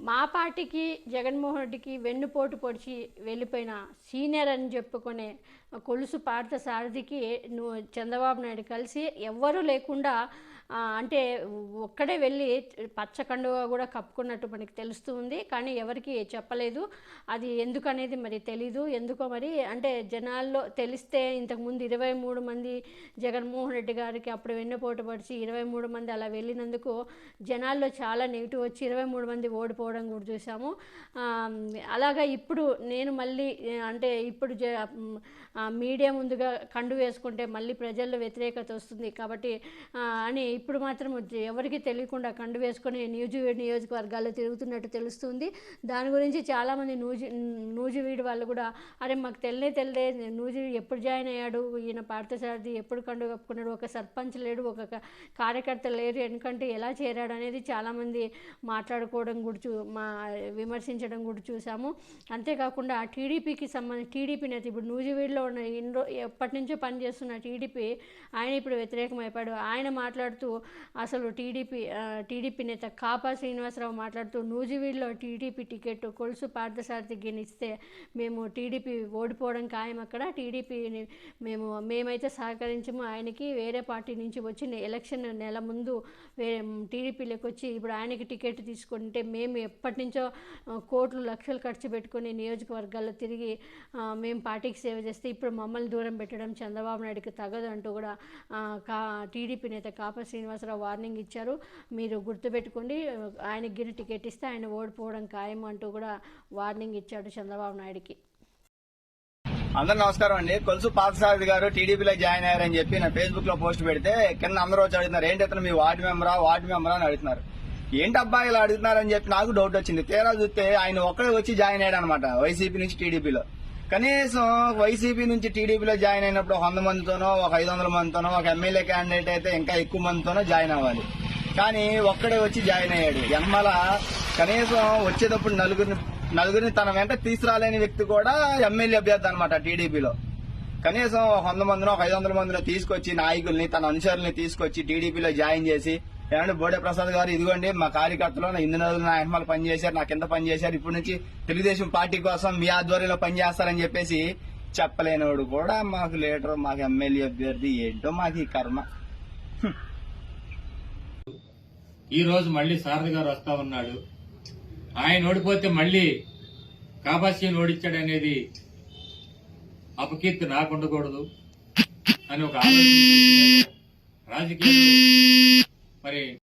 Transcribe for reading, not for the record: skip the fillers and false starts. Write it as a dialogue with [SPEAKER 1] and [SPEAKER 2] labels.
[SPEAKER 1] మా పార్టీకి జగన్మోహన్ రెడ్డికి వెన్నుపోటు పొడిచి వెళ్ళిపోయిన సీనియర్ అని చెప్పుకునే కొలుసు పార్థసారథికి చంద్రబాబు నాయుడు కలిసి ఎవ్వరూ లేకుండా అంటే ఒక్కడే వెళ్ళి పచ్చ కండువా కూడా కప్పుకున్నట్టు మనకి తెలుస్తూ ఉంది. కానీ ఎవరికి చెప్పలేదు. అది ఎందుకనేది మరి తెలీదు. ఎందుకో మరి అంటే జనాల్లో తెలిస్తే ఇంతకుముందు 23 మంది జగన్మోహన్ రెడ్డి గారికి అప్పుడు వెన్నుపోటు పడిచి 23 మంది అలా వెళ్ళినందుకు జనాల్లో చాలా నెగిటివ్ వచ్చి 23 మంది ఓడిపోవడం కూడా చూసాము. అలాగా ఇప్పుడు నేను మళ్ళీ అంటే ఇప్పుడు మీడియా ముందుగా కండు వేసుకుంటే మళ్ళీ ప్రజల్లో వ్యతిరేకత వస్తుంది కాబట్టి అని ఇప్పుడు మాత్రం ఎవరికి తెలియకుండా కండు వేసుకొని నియోజకవర్గాల్లో తిరుగుతున్నట్టు తెలుస్తుంది. దాని గురించి చాలామంది నూజివీడు వాళ్ళు కూడా అరే మాకు తెలియదే నూజివీడు ఎప్పుడు జాయిన్ అయ్యాడు, ఈయన పార్థసారథి ఎప్పుడు కండు కప్పుకున్నాడు, ఒక సర్పంచ్ లేడు, ఒక కార్యకర్త లేరు, ఎందుకంటే ఎలా చేరాడు అనేది చాలామంది మాట్లాడుకోవడం కూడా విమర్శించడం కూడా చూసాము. అంతేకాకుండా టీడీపీకి టీడీపీ నేత ఇప్పుడు నూజివీడులో ఉన్న ఎప్పటి నుంచో పనిచేస్తున్న టీడీపీ ఆయన ఇప్పుడు వ్యతిరేకమైపోయాడు. ఆయన మాట్లాడుతూ అసలు టీడీపీ నేత కాపా శ్రీనివాసరావు మాట్లాడుతూ నూజివీడులో టీడీపీ టికెట్ కొలుసు పార్థసారథి గెలిస్తే మేము టీడీపీ ఓడిపోవడం ఖాయం, అక్కడ టీడీపీని మేమైతే సహకరించము, ఆయనకి వేరే పార్టీ నుంచి వచ్చిన ఎలక్షన్ నెల ముందు టీడీపీలోకి వచ్చి ఇప్పుడు ఆయనకి టికెట్ తీసుకుంటే మేము ఎప్పటి నుంచో కోట్లు లక్షలు ఖర్చు పెట్టుకుని నియోజకవర్గాల్లో తిరిగి మేము పార్టీకి సేవ చేస్తే ఇప్పుడు మమ్మల్ని దూరం పెట్టడం చంద్రబాబు నాయుడుకి తగదు అంటూ కూడా టీడీపీ నేత కాపా శ్రీనివాసరావు వార్నింగ్ ఇచ్చారు. మీరు గుర్తుపెట్టుకోండి, ఆయనకి గిరి టికెట్ ఇస్తే ఆయన ఓడిపోవడం ఖాయం అంటూ కూడా వార్నింగ్ ఇచ్చాడు చంద్రబాబు నాయుడుకి.
[SPEAKER 2] అందరూ నమస్కారం అండి. కొలుసు పార్థసారథి గారు టీడీపీలో జాయిన్ అయ్యారని చెప్పి నా ఫేస్బుక్ లో పోస్ట్ పెడితే కింద అందరూ వచ్చి అడుగుతున్నారు, ఏంటి అతను మీ వార్డు మెంబరా అని అడుగుతున్నారు. ఏంటి అబ్బాయి ఇలా అడుగుతున్నారని చెప్పి నాకు డౌట్ వచ్చింది. తీరా చూస్తే ఆయన ఒక్కడే వచ్చి జాయిన్ అయ్యాడు అనమాట వైసీపీ నుంచి టీడీపీలో. కనీసం వైసీపీ నుంచి టీడీపీలో జాయిన్ అయినప్పుడు 100 మందితోనో ఒక 500 మందితోనో ఒక ఎమ్మెల్యే క్యాండిడేట్ అయితే ఇంకా ఎక్కువ మందితోనో జాయిన్ అవ్వాలి. కానీ ఒక్కడే వచ్చి జాయిన్ అయ్యాడు. ఎనమల కనీసం వచ్చేటప్పుడు నలుగురిని తన వెంట తీసుకురాలేని వ్యక్తి కూడా ఎమ్మెల్యే అభ్యర్థి అనమాట టీడీపీలో. కనీసం 100 మందినో 500 మందినో తీసుకొచ్చి నాయకుల్ని తన అనుచరుల్ని తీసుకొచ్చి టీడీపీలో జాయిన్ చేసి, ఏమంటే బోడే ప్రసాద్ గారు ఇదిగోండి మా కార్యకర్తలు ఇన్ని రోజులు నా వెనకాల పనిచేశారు, నా కింద పనిచేశారు, ఇప్పటి నుంచి తెలుగుదేశం పార్టీ కోసం మీ ఆధ్వర్యంలో పనిచేస్తారని చెప్పేసి చెప్పలేనివాడు కూడా మాకు లీడర్, మాకు ఎమ్మెల్యే అభ్యర్థి, ఏంటో మాకు ఈ కర్మ.
[SPEAKER 3] ఈ రోజు మళ్లీ సారథి గారు వస్తా ఉన్నాడు. ఆయన ఓడిపోతే మళ్లీ కాపాసీని ఓడించాడనేది అపకీర్తి నాకు ఉండకూడదు అని ఒక ఆలోచన రాజకీయాలు మరి